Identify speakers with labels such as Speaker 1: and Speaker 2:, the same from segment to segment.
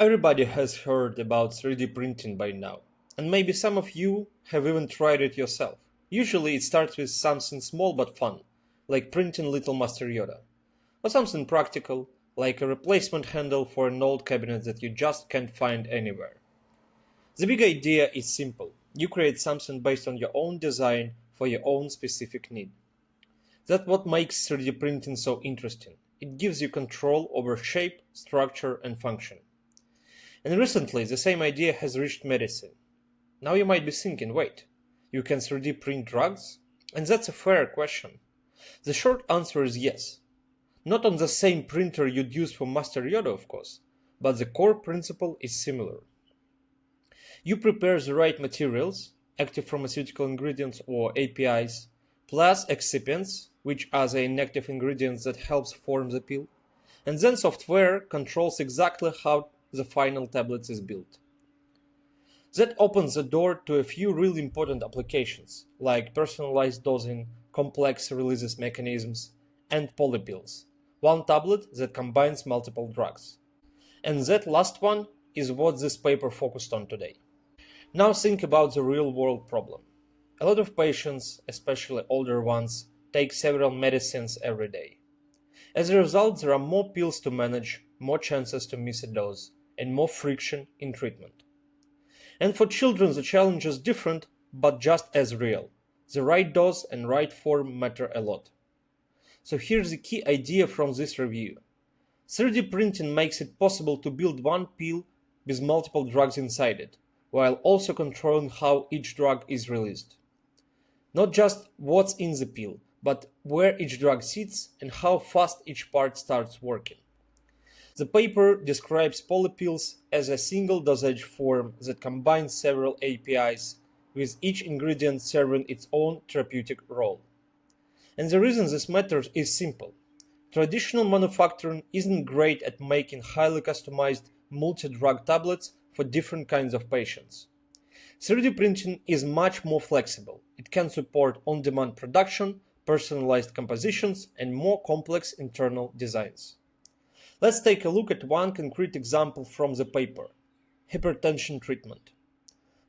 Speaker 1: Everybody has heard about 3D printing by now, and maybe some of you have even tried it yourself. Usually it starts with something small but fun, like printing little Master Yoda, or something practical, like a replacement handle for an old cabinet that you just can't find anywhere. The big idea is simple. You create something based on your own design for your own specific need. That's what makes 3D printing so interesting. It gives you control over shape, structure, and function. And recently, the same idea has reached medicine. Now you might be thinking, wait, you can 3D print drugs? And that's a fair question. The short answer is yes. Not on the same printer you'd use for Master Yoda, of course, but the core principle is similar. You prepare the right materials, active pharmaceutical ingredients or APIs, plus excipients, which are the inactive ingredients that helps form the pill, and then software controls exactly how the final tablet is built. That opens the door to a few really important applications, like personalized dosing, complex releases mechanisms, and polypills, one tablet that combines multiple drugs. And that last one is what this paper focused on today. Now think about the real-world problem. A lot of patients, especially older ones, take several medicines every day. As a result, there are more pills to manage, more chances to miss a dose, and more friction in treatment. And for children, the challenge is different, but just as real. The right dose and right form matter a lot. So here's the key idea from this review. 3D printing makes it possible to build one pill with multiple drugs inside it, while also controlling how each drug is released. Not just what's in the pill, but where each drug sits and how fast each part starts working. The paper describes polypills as a single dosage form that combines several APIs, with each ingredient serving its own therapeutic role. And the reason this matters is simple. Traditional manufacturing isn't great at making highly customized multi-drug tablets for different kinds of patients. 3D printing is much more flexible. It can support on-demand production, personalized compositions, and more complex internal designs. Let's take a look at one concrete example from the paper: hypertension treatment.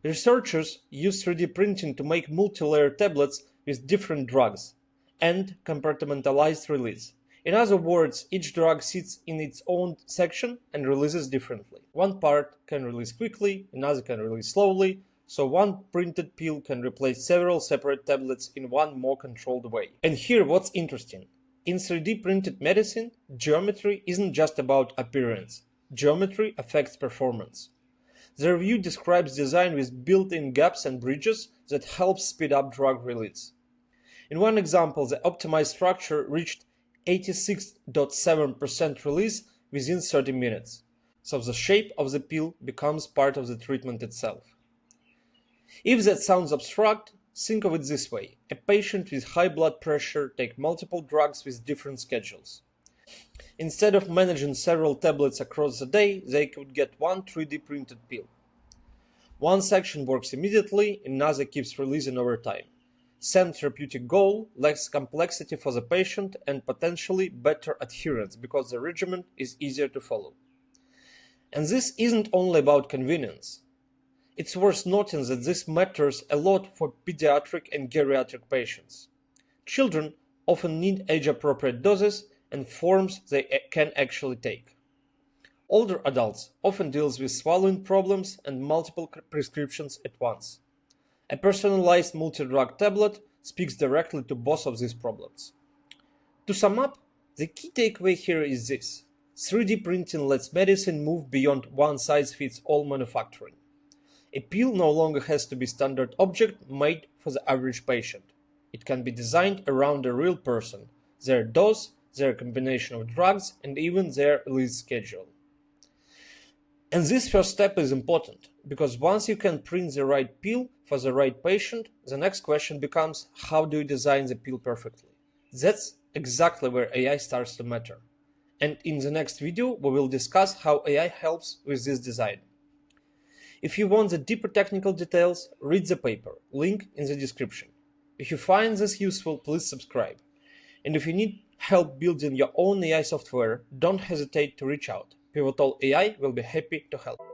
Speaker 1: Researchers use 3D printing to make multi-layer tablets with different drugs and compartmentalized release. In other words, each drug sits in its own section and releases differently. One part can release quickly, another can release slowly, so one printed pill can replace several separate tablets in one more controlled way. And here what's interesting. In 3D printed medicine, geometry isn't just about appearance. Geometry affects performance. The review describes design with built-in gaps and bridges that help speed up drug release. In one example, the optimized structure reached 86.7% release within 30 minutes, so the shape of the pill becomes part of the treatment itself. If that sounds abstract, think of it this way. A patient with high blood pressure takes multiple drugs with different schedules. Instead of managing several tablets across the day, they could get one 3D printed pill. One section works immediately, another keeps releasing over time. Same therapeutic goal, less complexity for the patient, and potentially better adherence because the regimen is easier to follow. And this isn't only about convenience. It's worth noting that this matters a lot for pediatric and geriatric patients. Children often need age-appropriate doses and forms they can actually take. Older adults often deal with swallowing problems and multiple prescriptions at once. A personalized multi-drug tablet speaks directly to both of these problems. To sum up, the key takeaway here is this: 3D printing lets medicine move beyond one-size-fits-all manufacturing. A pill no longer has to be a standard object made for the average patient. It can be designed around a real person, their dose, their combination of drugs, and even their release schedule. And this first step is important, because once you can print the right pill for the right patient, the next question becomes, how do you design the pill perfectly? That's exactly where AI starts to matter. And in the next video, we will discuss how AI helps with this design. If you want the deeper technical details, read the paper, link in the description. If you find this useful, please subscribe. And if you need help building your own AI software, don't hesitate to reach out. Pivotal AI will be happy to help.